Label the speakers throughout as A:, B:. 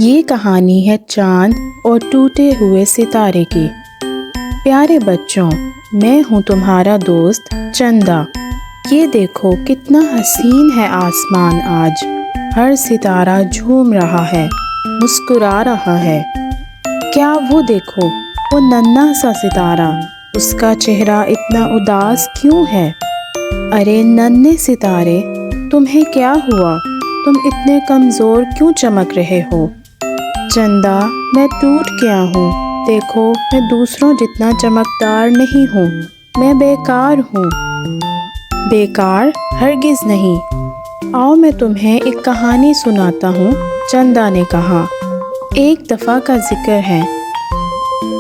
A: یہ کہانی ہے چاند اور ٹوٹے ہوئے ستارے کی۔ پیارے بچوں، میں ہوں تمہارا دوست چندا۔ یہ دیکھو کتنا حسین ہے آسمان آج۔ ہر ستارہ جھوم رہا ہے، مسکرا رہا ہے۔ کیا وہ دیکھو، وہ ننھا سا ستارہ، اس کا چہرہ اتنا اداس کیوں ہے؟ ارے ننھے ستارے، تمہیں کیا ہوا؟ تم اتنے کمزور کیوں چمک رہے ہو؟ چندا، میں ٹوٹ گیا ہوں۔ دیکھو، میں دوسروں جتنا چمکدار نہیں ہوں، میں بیکار ہوں۔ بیکار؟ ہرگز نہیں۔ آؤ میں تمہیں ایک کہانی سناتا ہوں، چندا نے کہا۔ ایک دفعہ کا ذکر ہے،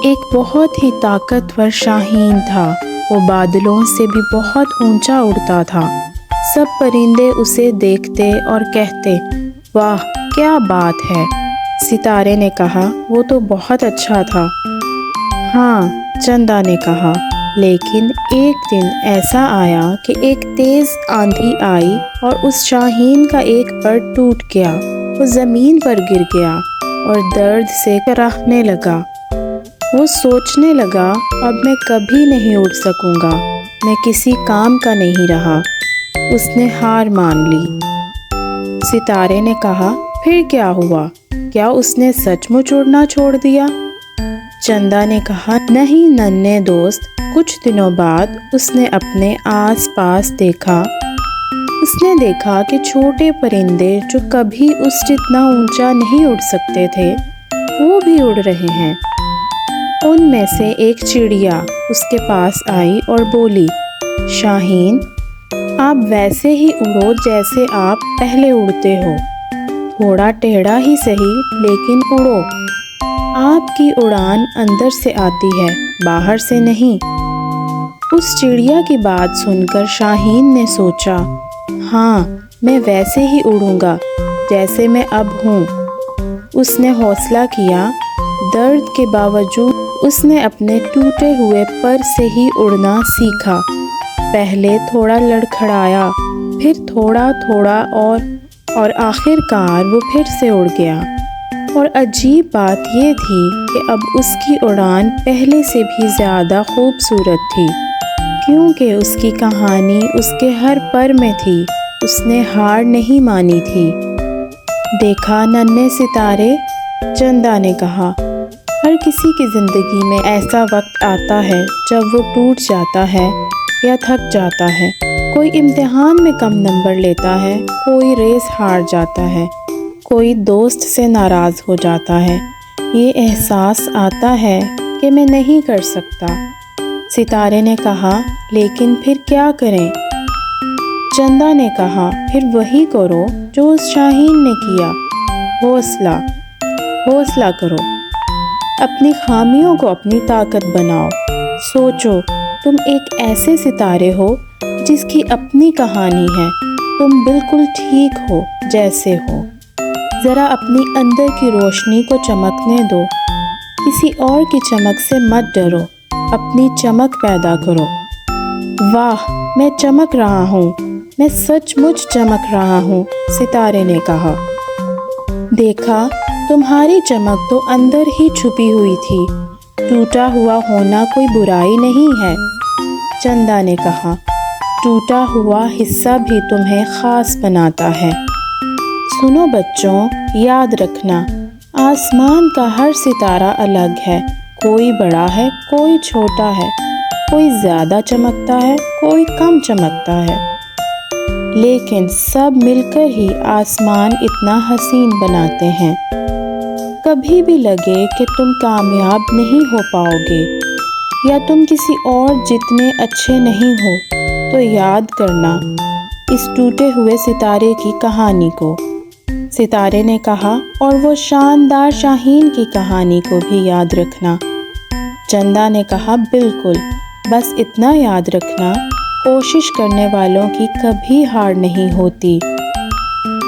A: ایک بہت ہی طاقتور شاہین تھا۔ وہ بادلوں سے بھی بہت اونچا اڑتا تھا۔ سب پرندے اسے دیکھتے اور کہتے، واہ کیا بات ہے۔ ستارے نے کہا، وہ تو بہت اچھا تھا۔ ہاں، چندا نے کہا، لیکن ایک دن ایسا آیا کہ ایک تیز آندھی آئی اور اس شاہین کا ایک پر ٹوٹ گیا۔ وہ زمین پر گر گیا اور درد سے کراہنے لگا۔ وہ سوچنے لگا، اب میں کبھی نہیں اڑ سکوں گا، میں کسی کام کا نہیں رہا۔ اس نے ہار مان لی۔ ستارے نے کہا، پھر کیا ہوا؟ کیا اس نے سچ مچ اڑنا چھوڑ دیا؟ چندا نے کہا، نہیں ننھے دوست۔ کچھ دنوں بعد اس نے اپنے آس پاس دیکھا۔ اس نے دیکھا کہ چھوٹے پرندے جو کبھی اس جتنا اونچا نہیں اڑ سکتے تھے، وہ بھی اڑ رہے ہیں۔ ان میں سے ایک چڑیا اس کے پاس آئی اور بولی، شاہین، آپ ویسے ہی اڑو جیسے آپ پہلے اڑتے ہو۔ تھوڑا ٹیڑھا ہی صحیح، لیکن اڑو۔ آپ کی اڑان اندر سے آتی ہے، باہر سے نہیں۔ اس چڑیا کی بات سن کر شاہین نے سوچا، ہاں میں ویسے ہی اڑوں گا جیسے میں اب ہوں۔ اس نے حوصلہ کیا۔ درد کے باوجود اس نے اپنے ٹوٹے ہوئے پر سے ہی اڑنا سیکھا۔ پہلے تھوڑا لڑکھڑایا، پھر تھوڑا تھوڑا اور آخر کار وہ پھر سے اڑ گیا۔ اور عجیب بات یہ تھی کہ اب اس کی اڑان پہلے سے بھی زیادہ خوبصورت تھی، کیونکہ اس کی کہانی اس کے ہر پر میں تھی۔ اس نے ہار نہیں مانی تھی۔ دیکھا ننھے ستارے، چندا نے کہا، ہر کسی کی زندگی میں ایسا وقت آتا ہے جب وہ ٹوٹ جاتا ہے یا تھک جاتا ہے۔ کوئی امتحان میں کم نمبر لیتا ہے، کوئی ریس ہار جاتا ہے، کوئی دوست سے ناراض ہو جاتا ہے۔ یہ احساس آتا ہے کہ میں نہیں کر سکتا۔ ستارے نے کہا، لیکن پھر کیا کریں؟ چندا نے کہا، پھر وہی کرو جو اس شاہین نے کیا۔ حوصلہ کرو۔ اپنی خامیوں کو اپنی طاقت بناؤ۔ سوچو، تم ایک ایسے ستارے ہو جس کی اپنی کہانی ہے۔ تم بالکل ٹھیک ہو جیسے ہو۔ ذرا اپنی اندر کی روشنی کو چمکنے دو۔ کسی اور کی چمک سے مت ڈرو، اپنی چمک پیدا کرو۔ واہ، میں چمک رہا ہوں، میں سچ مچ چمک رہا ہوں، ستارے نے کہا۔ دیکھا، تمہاری چمک تو اندر ہی چھپی ہوئی تھی۔ ٹوٹا ہوا ہونا کوئی برائی نہیں ہے، چندا نے کہا۔ ٹوٹا ہوا حصہ بھی تمہیں خاص بناتا ہے۔ سنو بچوں، یاد رکھنا، آسمان کا ہر ستارہ الگ ہے۔ کوئی بڑا ہے، کوئی چھوٹا ہے، کوئی زیادہ چمکتا ہے، کوئی کم چمکتا ہے، لیکن سب مل کر ہی آسمان اتنا حسین بناتے ہیں۔ کبھی بھی لگے کہ تم کامیاب نہیں ہو پاؤ گے یا تم کسی اور جتنے اچھے نہیں ہو، تو یاد کرنا اس ٹوٹے ہوئے ستارے کی کہانی کو۔ ستارے نے کہا، اور وہ شاندار شاہین کی کہانی کو بھی یاد رکھنا۔ چندا نے کہا، بالکل، بس اتنا یاد رکھنا، کوشش کرنے والوں کی کبھی ہار نہیں ہوتی۔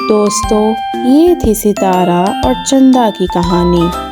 A: دوستو، یہ تھی ستارہ اور چندا کی کہانی۔